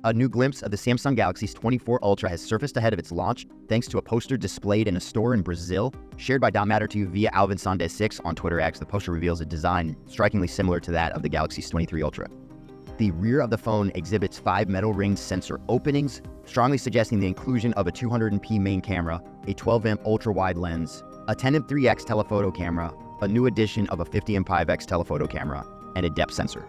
A new glimpse of the Samsung Galaxy S24 Ultra has surfaced ahead of its launch thanks to a poster displayed in a store in Brazil, shared by Don't Matter to You via Alvin Sonde 6 on Twitter X. The poster reveals a design strikingly similar to that of the Galaxy S23 Ultra. The rear of the phone exhibits 5 metal ringed sensor openings, strongly suggesting the inclusion of a 200MP main camera, a 12-amp ultra-wide lens, a 10MP3X telephoto camera, a new addition of a 50MP5X telephoto camera, and a depth sensor.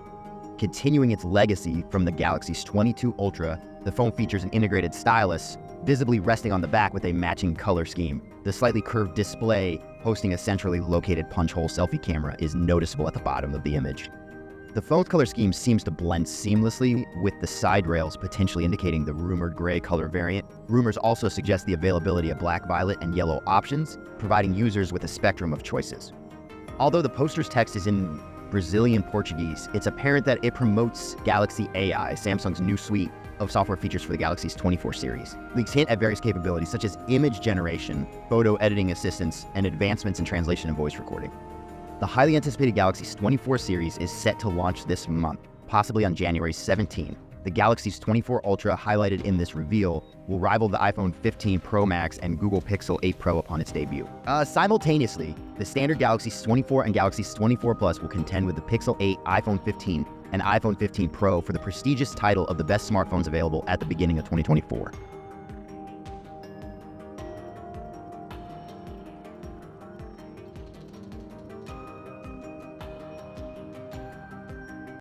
Continuing its legacy from the Galaxy S22 Ultra, the phone features an integrated stylus, visibly resting on the back with a matching color scheme. The slightly curved display, hosting a centrally located punch-hole selfie camera, is noticeable at the bottom of the image. The phone's color scheme seems to blend seamlessly with the side rails, potentially indicating the rumored gray color variant. Rumors also suggest the availability of black, violet, and yellow options, providing users with a spectrum of choices. Although the poster's text is in Brazilian Portuguese, it's apparent that it promotes Galaxy AI, Samsung's new suite of software features for the Galaxy S24 series. Leaks hint at various capabilities such as image generation, photo editing assistance, and advancements in translation and voice recording. The highly anticipated Galaxy S24 series is set to launch this month, possibly on January 17. The Galaxy S24 Ultra, highlighted in this reveal, will rival the iPhone 15 Pro Max and Google Pixel 8 Pro upon its debut. Simultaneously, the standard Galaxy S24 and Galaxy S24 Plus will contend with the Pixel 8, iPhone 15, and iPhone 15 Pro for the prestigious title of the best smartphones available at the beginning of 2024.